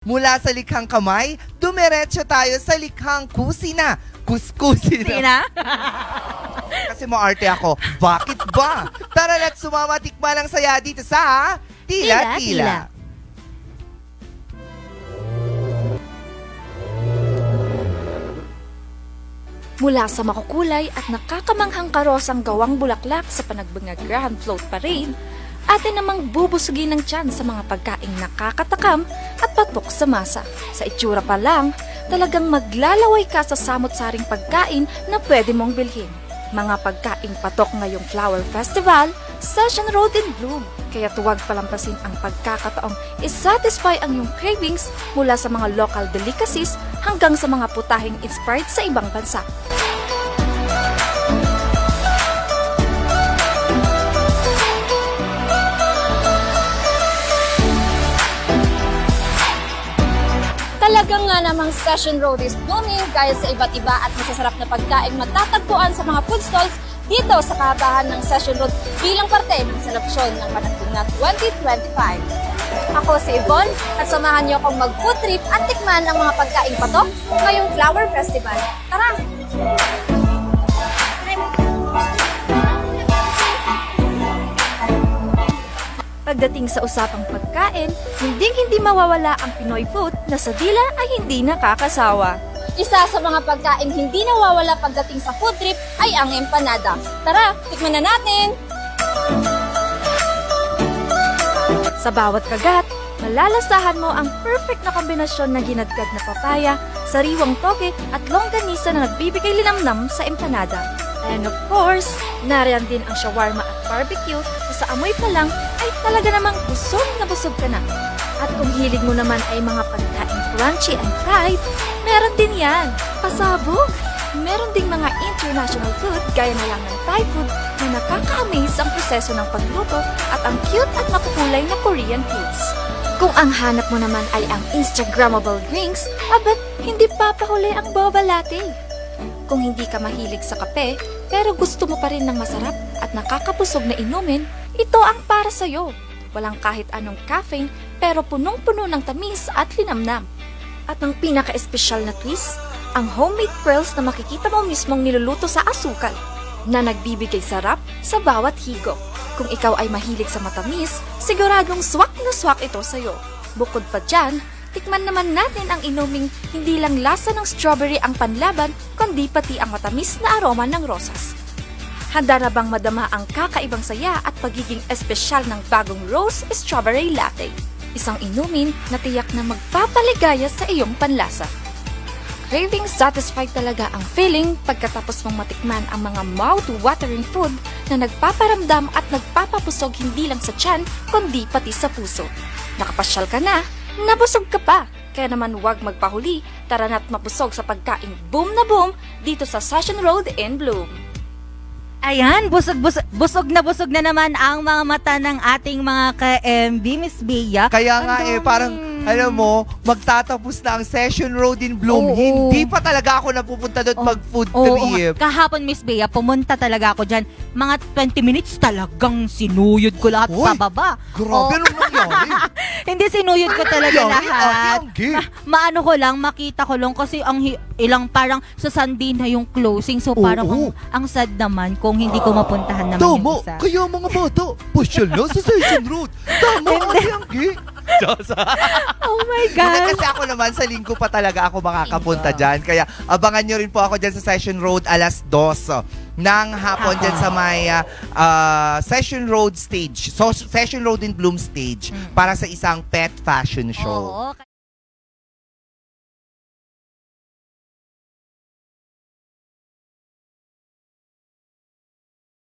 Mula sa likhang kamay, dumiretso tayo sa likhang kusina. Kuskusina. Kasi maarte ako. Bakit ba? Tara, let's sumama, tikman ang saya dito sa Tila-Tila. Mula sa makukulay at nakakamanghang karosang gawang bulaklak sa Panagbungag Grand Float Parade, atin namang bubusugin ng tiyan sa mga pagkaing nakakatakam at patok sa masa. Sa itsura pa lang, talagang maglalaway ka sa samot-saring pagkain na pwede mong bilhin. Mga pagkaing patok ngayong Flower Festival, Session Road in Bloom. Kaya tuwag palampasin ang pagkakataong isatisfy ang iyong cravings mula sa mga local delicacies hanggang sa mga putahing inspired sa ibang bansa. Talagang nga namang Session Road is booming dahil sa iba't iba at masasarap na pagkain matatagpuan sa mga food stalls dito sa kahabaan ng Session Road bilang parte ng selebrasyon ng Panagbungag 2025. Ako si Yvonne at samahan niyo akong mag-food trip at tikman ang mga pagkaing patok ngayong Flower Festival. Tara! Pagdating sa usapang pagkain, hindi mawawala ang Pinoy food na sa dila ay hindi nakakasawa. Isa sa mga pagkaing hindi nawawala pagdating sa food trip ay ang empanada. Tara, tikman na natin! Sa bawat kagat, malalasahan mo ang perfect na kombinasyon ng ginadgad na papaya, sariwang toge at longganisa na nagbibigay linamnam sa empanada. And of course, nariyan din ang shawarma at barbecue na sa amoy pa lang ay talaga namang busog na busog ka na. At kung hilig mo naman ay mga pagkain crunchy and fried, meron din yan. Pasabog! Meron ding mga international food gaya na lang ng Thai food na nakaka-amaze ang proseso ng pagluto at ang cute at makukulay na Korean foods. Kung ang hanap mo naman ay ang Instagrammable drinks, abat hindi papahuli ang boba latte. Kung hindi ka mahilig sa kape, pero gusto mo pa rin ng masarap at nakakapusog na inumin, ito ang para sa'yo. Walang kahit anong caffeine, pero punong-puno ng tamis at linamnam. At ang pinaka-espesyal na twist, ang homemade pearls na makikita mo mismong niluluto sa asukal, na nagbibigay sarap sa bawat higop. Kung ikaw ay mahilig sa matamis, siguradong swak na swak ito sa'yo. Bukod pa dyan, tikman naman natin ang inuming hindi lang lasa ng strawberry ang panlaban, kundi pati ang matamis na aroma ng rosas. Handa na bang madama ang kakaibang saya at pagiging espesyal ng bagong Rose Strawberry Latte? Isang inumin na tiyak na magpapaligaya sa iyong panlasa. Craving satisfied talaga ang feeling pagkatapos mong matikman ang mga mouth-watering food na nagpaparamdam at nagpapapusog hindi lang sa tiyan, kundi pati sa puso. Nakapasyal ka na, nabusog ka pa. Kaya naman huwag magpahuli, tara na't mapusog sa pagkaing boom dito sa Session Road in Bloom. Ayan, busog na naman ang mga mata ng ating mga ka-MB, Miss Bea. Kaya nga parang, alam mo, magtatapos na ang Session Road in Bloom. Oo. Hindi pa talaga ako napupunta doon mag-food trip. Kahapon, Miss Bea, pumunta talaga ako dyan. Mga 20 minutes talagang sinuyod ko lahat Uy, pababa. Grabe, anong nangyari? Hindi sinuyod ko talaga lahat. Ate, Maano ko lang, makita ko lang kasi ang ilang parang sa Sunday na yung closing. So parang ang sad naman kung hindi ko mapuntahan naman yung Tama, isa. kaya mga bata, pasyal na sa Session Road. Tama, Ate Anggi. Oh my Hindi, God! kasi ako naman sa linggo pa talaga ako makakapunta dyan. Kaya abangan nyo rin po ako dyan sa Session Road alas 2 ng hapon dyan sa may Session Road stage. So, Session Road in Bloom stage para sa isang pet fashion show. Oo.